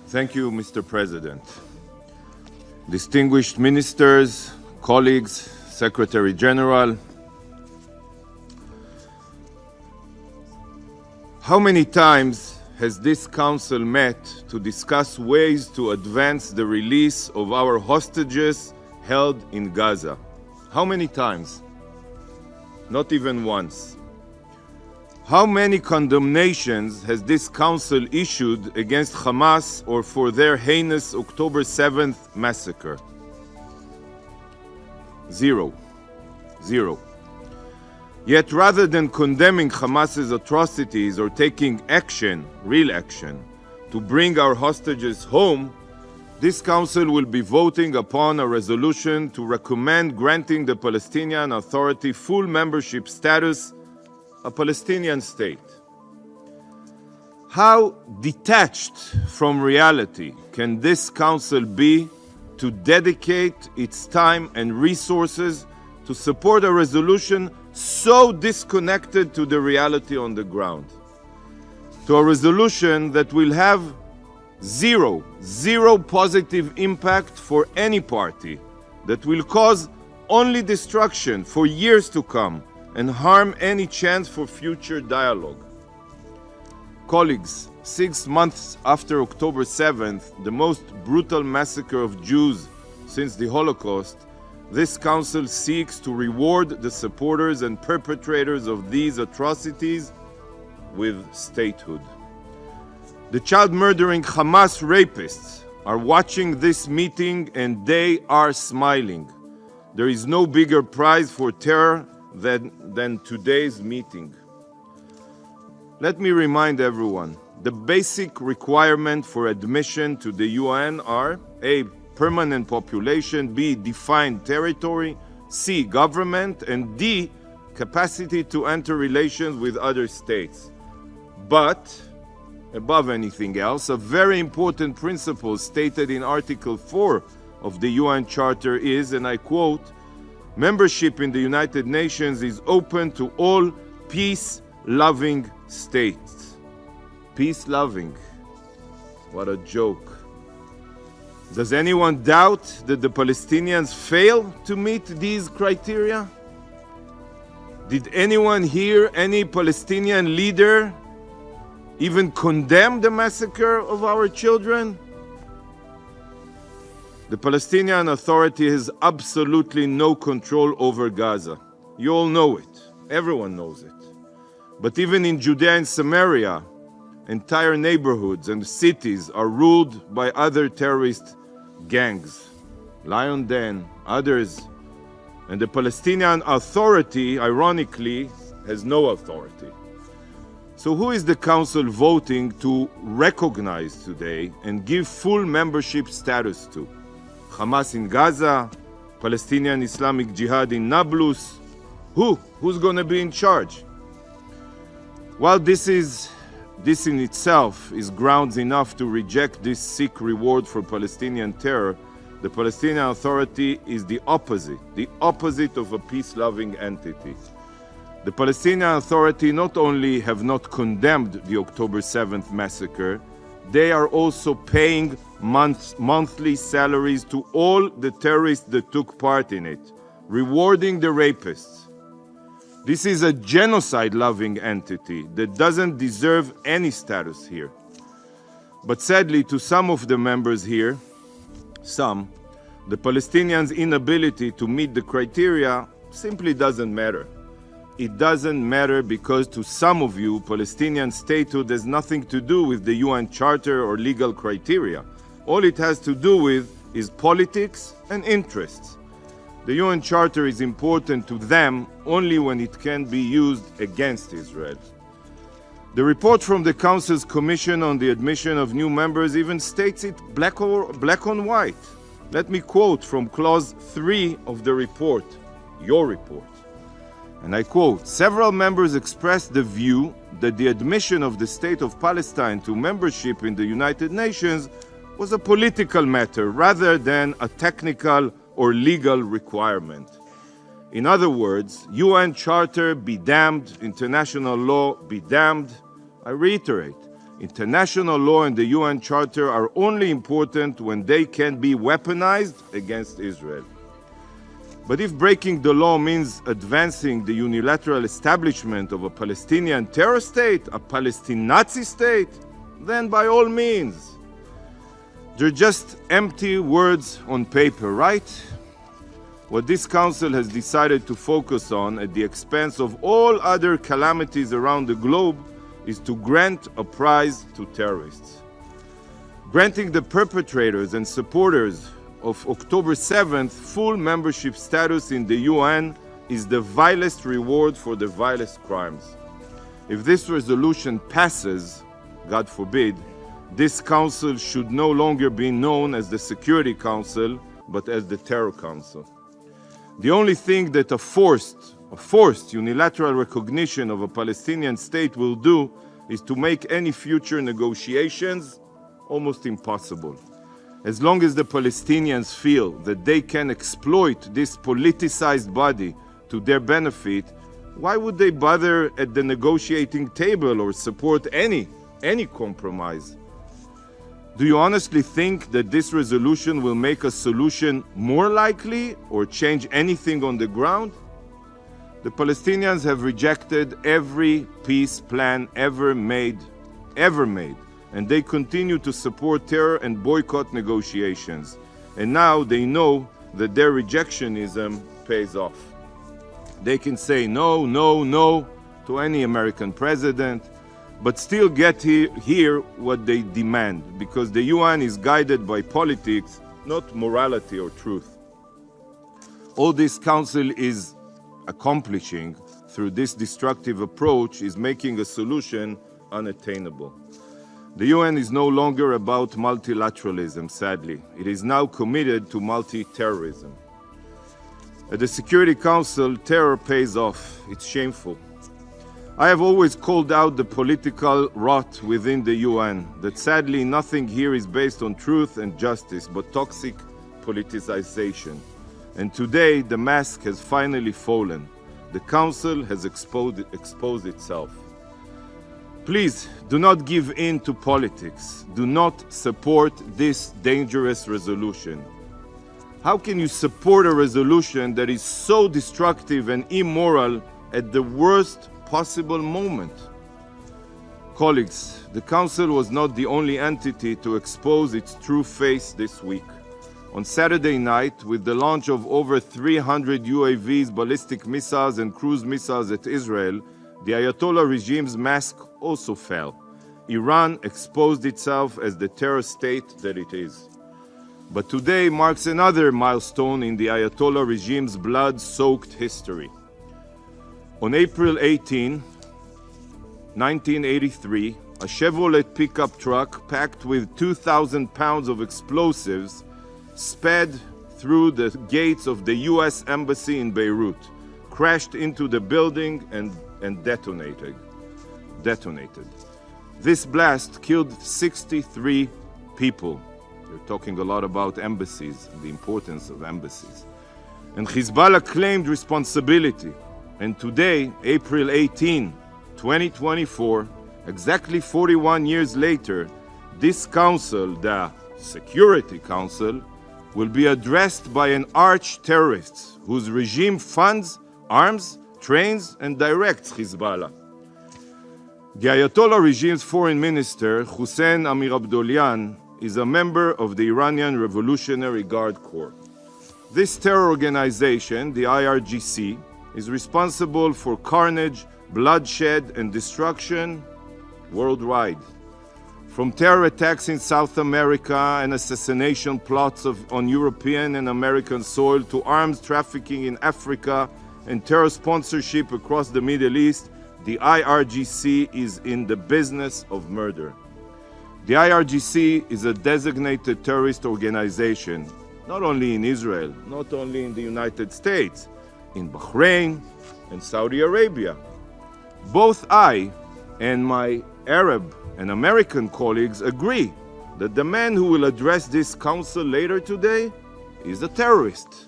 Thank you, Mr. President. Distinguished ministers, colleagues, Secretary General, how many times has this Council met to discuss ways to advance the release of our hostages held in Gaza? How many times? Not even once. How many condemnations has this Council issued against Hamas or for their heinous October 7th massacre? Zero. Zero. Yet rather than condemning Hamas's atrocities or taking action, real action, to bring our hostages home, this Council will be voting upon a resolution to recommend granting the Palestinian Authority full membership status, a Palestinian state. How detached from reality can this Council be to dedicate its time and resources to support a resolution so disconnected to the reality on the ground? To a resolution that will have zero positive impact for any party, that will cause only destruction for years to come and harm any chance for future dialogue. Colleagues, 6 months after October 7th, the most brutal massacre of Jews since the Holocaust, this Council seeks to reward the supporters and perpetrators of these atrocities with statehood. The child-murdering Hamas rapists are watching this meeting and they are smiling. There is no bigger prize for terror than today's meeting. Let me remind everyone, the basic requirement for admission to the UN are A, permanent population, B, defined territory, C, government, and D, capacity to enter relations with other states. But, above anything else, a very important principle stated in Article 4 of the UN Charter is, and I quote, membership in the United Nations is open to all peace-loving states. Peace-loving. What a joke. Does anyone doubt that the Palestinians fail to meet these criteria? Did anyone hear any Palestinian leader even condemn the massacre of our children? The Palestinian Authority has absolutely no control over Gaza. You all know it. Everyone knows it. But even in Judea and Samaria, entire neighborhoods and cities are ruled by other terrorist gangs, Lion Den, others. And the Palestinian Authority, ironically, has no authority. So who is the Council voting to recognize today and give full membership status to? Hamas in Gaza? Palestinian Islamic Jihad in Nablus? Who's going to be in charge? While this in itself is grounds enough to reject this sick reward for Palestinian terror, the Palestinian Authority is the opposite of a peace-loving entity. The Palestinian Authority not only have not condemned the October 7th massacre, they are also paying monthly salaries to all the terrorists that took part in it, rewarding the rapists. This is a genocide-loving entity that doesn't deserve any status here. But sadly, to some of the members here, the Palestinians' inability to meet the criteria simply doesn't matter. It doesn't matter because to some of you, Palestinian statehood has nothing to do with the UN Charter or legal criteria. All it has to do with is politics and interests. The UN Charter is important to them only when it can be used against Israel. The report from the Council's Commission on the admission of new members even states it black on white. Let me quote from Clause 3 of the report, your report. And I quote, several members expressed the view that the admission of the State of Palestine to membership in the United Nations was a political matter rather than a technical or legal requirement. In other words, UN Charter be damned, international law be damned. I reiterate, International law and the UN Charter are only important when they can be weaponized against Israel. But if breaking the law means advancing the unilateral establishment of a Palestinian terror state, a Palestinian Nazi state, then by all means. They're just empty words on paper, right? What this council has decided to focus on at the expense of all other calamities around the globe is to grant a prize to terrorists. Granting the perpetrators and supporters of October 7th full membership status in the UN is the vilest reward for the vilest crimes. If this resolution passes, God forbid, this council should no longer be known as the Security Council, but as the Terror Council. The only thing that a forced unilateral recognition of a Palestinian state will do is to make any future negotiations almost impossible. As long as the Palestinians feel that they can exploit this politicized body to their benefit, why would they bother at the negotiating table or support any compromise? Do you honestly think that this resolution will make a solution more likely or change anything on the ground? The Palestinians have rejected every peace plan ever made, and they continue to support terror and boycott negotiations. And now they know that their rejectionism pays off. They can say no, no, no to any American president, but still get here what they demand, because the UN is guided by politics, not morality or truth. All this council is accomplishing through this destructive approach is making a solution unattainable. The UN is no longer about multilateralism, sadly. It is now committed to multi-terrorism. At the Security Council, terror pays off. It's shameful. I have always called out the political rot within the UN, that sadly nothing here is based on truth and justice, but toxic politicization. And today the mask has finally fallen. The Council has exposed itself. Please do not give in to politics. Do not support this dangerous resolution. How can you support a resolution that is so destructive and immoral at the worst possible moment? Colleagues, the Council was not the only entity to expose its true face this week. On Saturday night, with the launch of over 300 UAVs, ballistic missiles and cruise missiles at Israel, the Ayatollah regime's mask also fell. Iran exposed itself as the terror state that it is. But today marks another milestone in the Ayatollah regime's blood-soaked history. On April 18, 1983, a Chevrolet pickup truck packed with 2,000 pounds of explosives sped through the gates of the US Embassy in Beirut, crashed into the building and detonated. This blast killed 63 people. We're talking a lot about embassies, the importance of embassies. And Hezbollah claimed responsibility. And today, April 18, 2024, exactly 41 years later, this council, the Security Council, will be addressed by an arch-terrorist whose regime funds, arms, trains, and directs Hezbollah. The Ayatollah regime's foreign minister, Hussein Amir Abdollahian, is a member of the Iranian Revolutionary Guard Corps. This terror organization, the IRGC, is responsible for carnage, bloodshed, and destruction worldwide. From terror attacks in South America and assassination plots on European and American soil to arms trafficking in Africa and terror sponsorship across the Middle East, the IRGC is in the business of murder. The IRGC is a designated terrorist organization, not only in Israel, not only in the United States, in Bahrain and Saudi Arabia. Both I and my Arab and American colleagues agree that the man who will address this council later today is a terrorist.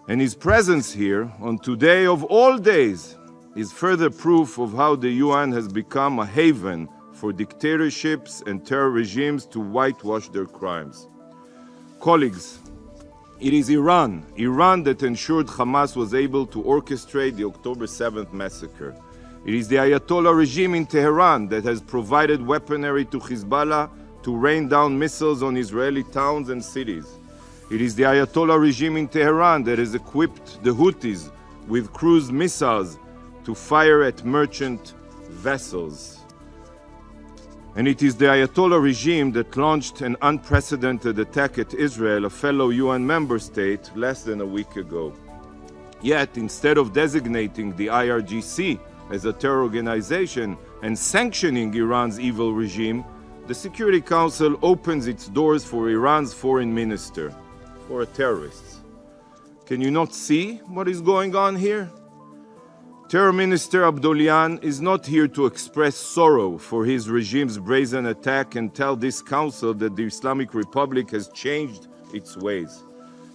And his presence here on today of all days is further proof of how the UN has become a haven for dictatorships and terror regimes to whitewash their crimes. Colleagues, it is Iran that ensured Hamas was able to orchestrate the October 7th massacre. It is the Ayatollah regime in Tehran that has provided weaponry to Hezbollah to rain down missiles on Israeli towns and cities. It is the Ayatollah regime in Tehran that has equipped the Houthis with cruise missiles to fire at merchant vessels. And it is the Ayatollah regime that launched an unprecedented attack at Israel, a fellow UN member state, less than a week ago. Yet, instead of designating the IRGC as a terror organization and sanctioning Iran's evil regime, the Security Council opens its doors for Iran's foreign minister, for terrorists. Can you not see what is going on here? Terror Minister Abdollahian is not here to express sorrow for his regime's brazen attack and tell this council that the Islamic Republic has changed its ways.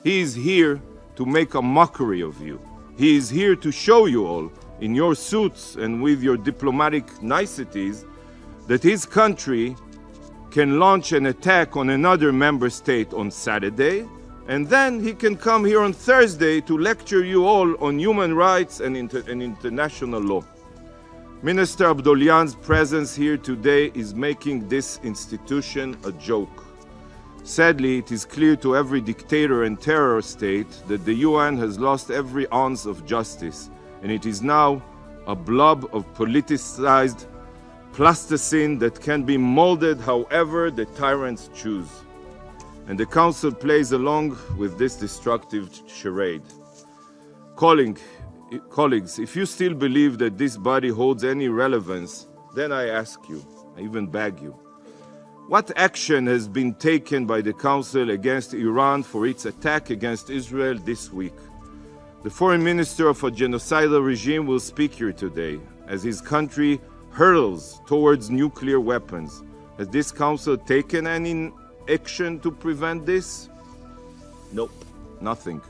He is here to make a mockery of you. He is here to show you all, in your suits and with your diplomatic niceties, that his country can launch an attack on another member state on Saturday, and then he can come here on Thursday to lecture you all on human rights and international law. Minister Abdollahian's presence here today is making this institution a joke. Sadly, it is clear to every dictator and terror state that the UN has lost every ounce of justice, and it is now a blob of politicized plasticine that can be molded however the tyrants choose. And the Council plays along with this destructive charade. Colleagues, if you still believe that this body holds any relevance, then I ask you, I even beg you, what action has been taken by the Council against Iran for its attack against Israel this week? The foreign minister of a genocidal regime will speak here today as his country hurtles towards nuclear weapons. Has this Council taken any action to prevent this? Nope, nothing.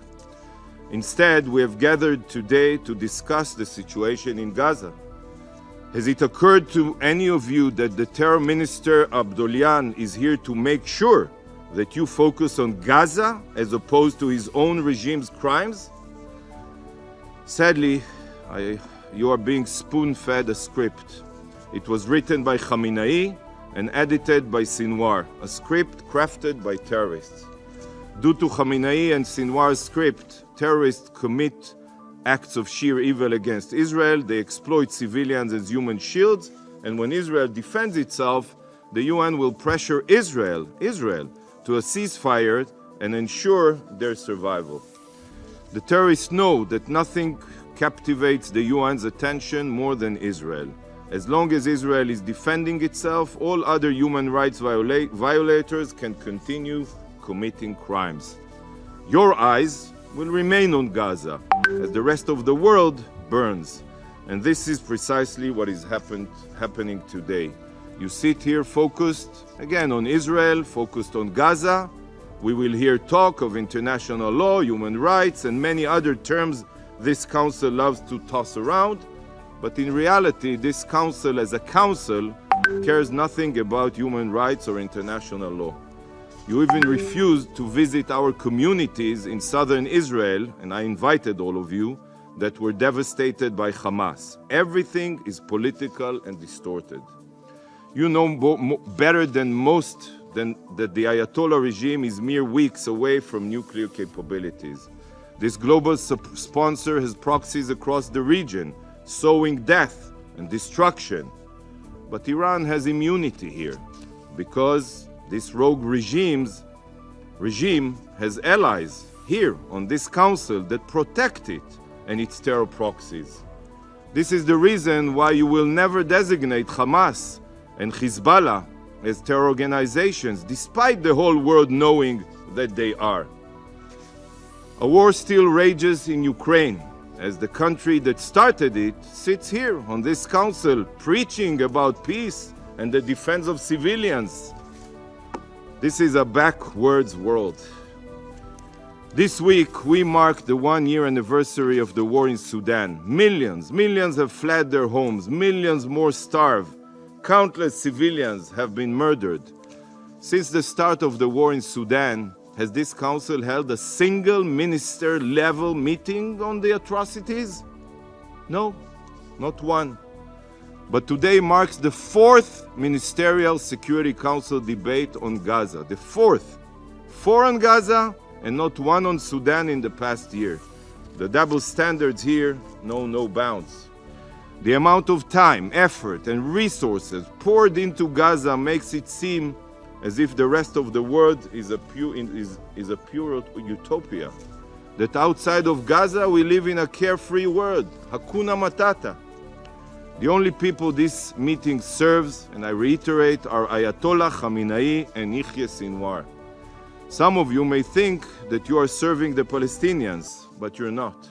Instead, we have gathered today to discuss the situation in Gaza. Has it occurred to any of you that the terror minister Abdollahian is here to make sure that you focus on Gaza as opposed to his own regime's crimes? Sadly, you are being spoon-fed a script. It was written by Khamenei and edited by Sinwar, a script crafted by terrorists. Due to Khamenei and Sinwar's script, terrorists commit acts of sheer evil against Israel, they exploit civilians as human shields, and when Israel defends itself, the UN will pressure Israel to a ceasefire and ensure their survival. The terrorists know that nothing captivates the UN's attention more than Israel. As long as Israel is defending itself, all other human rights violators can continue committing crimes. Your eyes will remain on Gaza as the rest of the world burns. And this is precisely what is happening today. You sit here focused, again, on Israel, focused on Gaza. We will hear talk of international law, human rights, and many other terms this council loves to toss around. But in reality, this council as a council cares nothing about human rights or international law. You even refused to visit our communities in southern Israel, and I invited all of you, that were devastated by Hamas. Everything is political and distorted. You know better than most that the Ayatollah regime is mere weeks away from nuclear capabilities. This global sponsor has proxies across the region, sowing death and destruction. But Iran has immunity here because this rogue regime has allies here on this council that protect it and its terror proxies. This is the reason why you will never designate Hamas and Hezbollah as terror organizations, despite the whole world knowing that they are. A war still rages in Ukraine, as the country that started it sits here on this council preaching about peace and the defense of civilians. This is a backwards world. This week, we mark the one-year anniversary of the war in Sudan. Millions have fled their homes, millions more starve. Countless civilians have been murdered. Since the start of the war in Sudan, has this council held a single minister-level meeting on the atrocities? No, not one. But today marks the fourth Ministerial Security Council debate on Gaza. The fourth. 4 on Gaza and not one on Sudan in the past year. The double standards here know no bounds. The amount of time, effort, and resources poured into Gaza makes it seem as if the rest of the world is a pure utopia. That outside of Gaza we live in a carefree world, Hakuna Matata. The only people this meeting serves, and I reiterate, are Ayatollah Khamenei and Yahya Sinwar. Some of you may think that you are serving the Palestinians, but you're not.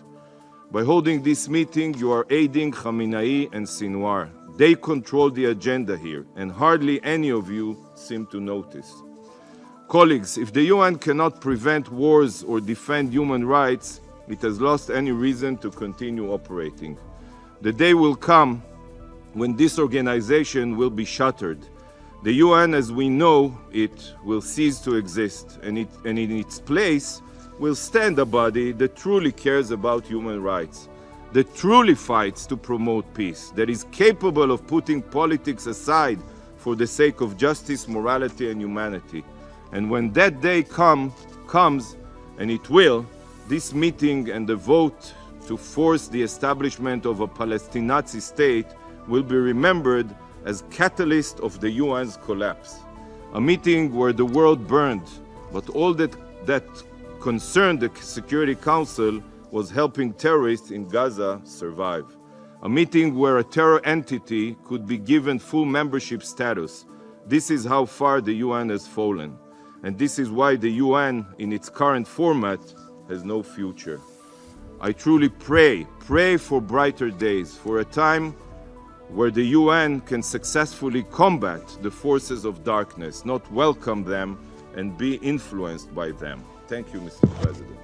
By holding this meeting, you are aiding Khamenei and Sinwar. They control the agenda here, and hardly any of you seem to notice. Colleagues, if the UN cannot prevent wars or defend human rights, it has lost any reason to continue operating. The day will come when this organization will be shuttered. The UN, as we know it, will cease to exist, and in its place will stand a body that truly cares about human rights, that truly fights to promote peace, that is capable of putting politics aside for the sake of justice, morality, and humanity. And when that day comes, and it will, this meeting and the vote to force the establishment of a Palestinian Nazi state will be remembered as catalyst of the UN's collapse. A meeting where the world burned, but all that concerned the Security Council was helping terrorists in Gaza survive. A meeting where a terror entity could be given full membership status. This is how far the UN has fallen. And this is why the UN, in its current format, has no future. I truly pray for brighter days, for a time where the UN can successfully combat the forces of darkness, not welcome them and be influenced by them. Thank you, Mr. President.